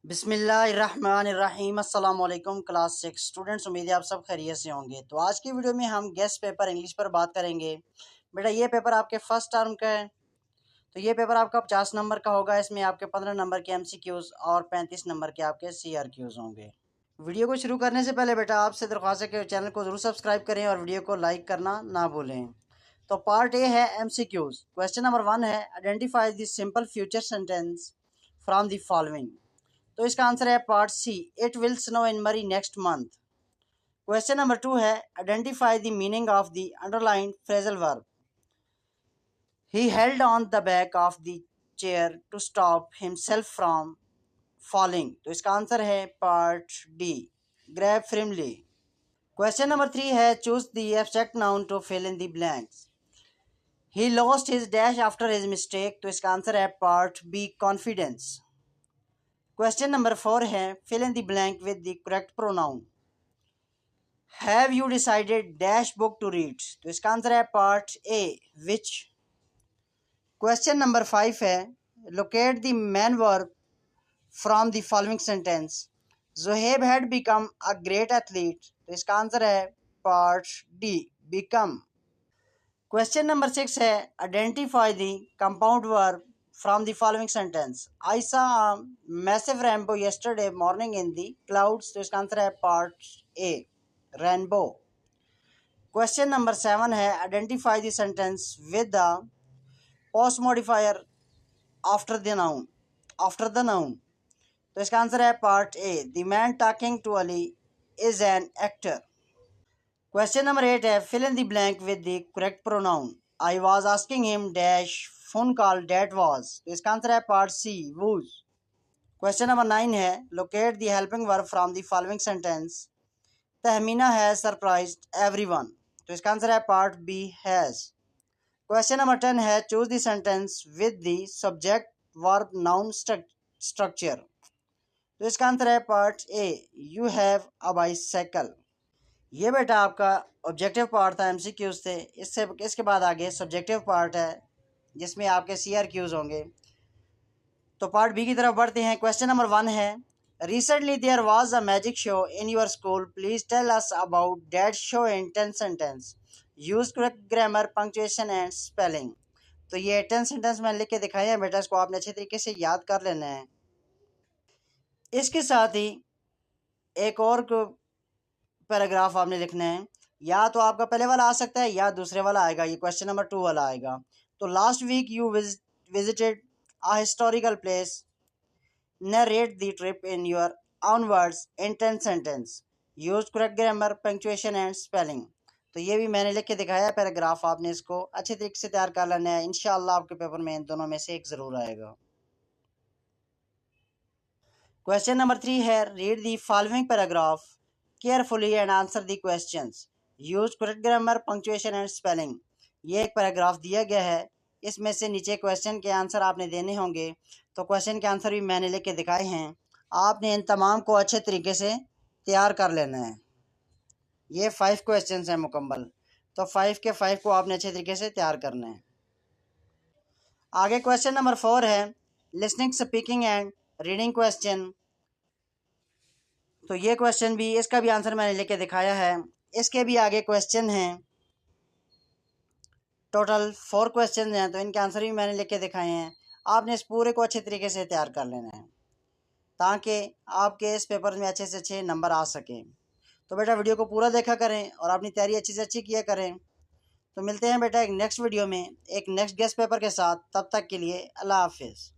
बिस्मिल्लाहिर्रहमानिर्रहीम। अस्सलाम वालेकुम क्लास 6 स्टूडेंट्स, उम्मीद है आप सब खैरियत से होंगे। तो आज की वीडियो में हम गेस्ट पेपर इंग्लिश पर बात करेंगे। बेटा ये पेपर आपके फर्स्ट टर्म का है, तो ये पेपर आपका 50 नंबर का होगा। इसमें आपके 15 नंबर के MCQs और 35 नंबर के आपके CRQs होंगे। वीडियो को शुरू करने से पहले बेटा आपसे दरख्वास्त है कि चैनल को ज़रूर सब्सक्राइब करें और वीडियो को लाइक करना ना भूलें। तो पार्ट ए है MCQs। क्वेश्चन नंबर 1 है identify the simple future sentence from the following. तो इसका आंसर है part C, it will snow in Murree next month. Question number 2 है identify the meaning of the underline phrasal verb. He held on the back of the chair to stop himself from falling. तो इसका answer है part D, grab firmly. Question number 3 है choose the abstract noun to fill in the blanks. He lost his dash after his mistake. तो इसका answer है part B, confidence. Question number 4 है fill in the blank with the correct pronoun. Have you decided dash book to read. तो इसका answer है part A, which. Question number 5 है locate the main verb from the following sentence. Zuhaib had become a great athlete. तो इसका answer है part D, become. Question number 6 है identify the compound verb from the following sentence. I saw a massive rainbow yesterday morning in the clouds. तो इसका answer है part A, rainbow. Question number 7 है identify the sentence with the post modifier after the noun. तो इसका answer है part A, the man talking to Ali is an actor. Question number 8 है fill in the blank with the correct pronoun. I was asking him dash phone call that was. तो इसका answer है part C, whose. Question number 9 है locate the helping verb from the following sentence. Tahmina has surprised everyone. तो इसका answer है part B, has. Question number 10 है choose the sentence with the subject verb noun structure. तो इसका answer है part A, you have a bicycle. ये बेटा आपका ऑब्जेक्टिव पार्ट था, MCQs थे। इसके बाद आगे सब्जेक्टिव पार्ट है जिसमें आपके CRQs होंगे। तो पार्ट बी की तरफ बढ़ते हैं। क्वेश्चन नंबर 1 है recently there was a magic show in your school, please tell us about that show in 10 sentence. Use correct grammar, punctuation and spelling. तो ये 10 सेंटेंस मैंने लिख के दिखाए हैं बेटा, इसको आपने अच्छे तरीके से याद कर लेना है। इसके साथ ही एक और पैराग्राफ आपने लिखना है, या तो आपका पहले वाला आ सकता है या दूसरे वाला आएगा, ये क्वेश्चन नंबर 2 वाला आएगा। तो last week you visited a historical place. Narrate the trip in your own words in 10 sentences. Use correct grammar, punctuation and spelling. तो ये भी मैंने लिख के दिखाया है पैराग्राफ, आपने इसको अच्छे तरीके से तैयार कर लेना है। इंशाल्लाह आपके पेपर में इन दोनों में से एक ज़रूर आएगा। क्वेश्चन नंबर 3 है read the following paragraph carefully and answer the questions. Use correct grammar, punctuation and spelling. ये एक पैराग्राफ दिया गया है, इसमें से नीचे क्वेश्चन के आंसर आपने देने होंगे। तो क्वेश्चन के आंसर भी मैंने लिख के दिखाए हैं, आपने इन तमाम को अच्छे तरीके से तैयार कर लेना है। ये 5 क्वेश्चन हैं मुकम्मल, तो 5 के 5 को आपने अच्छे तरीके से तैयार करना है। आगे क्वेश्चन नंबर 4 है listening, speaking and reading question. तो ये क्वेश्चन भी, इसका भी आंसर मैंने लिख के दिखाया है। इसके भी आगे क्वेश्चन हैं, टोटल 4 क्वेश्चन हैं, तो इनके आंसर भी मैंने लिख के दिखाए हैं। आपने इस पूरे को अच्छे तरीके से तैयार कर लेना है ताकि आपके इस पेपर में अच्छे से अच्छे नंबर आ सकें। तो बेटा वीडियो को पूरा देखा करें और अपनी तैयारी अच्छी से अच्छी किया करें। तो मिलते हैं बेटा एक नेक्स्ट वीडियो में एक नेक्स्ट गेस्ट पेपर के साथ। तब तक के लिए अल्लाह हाफिज़।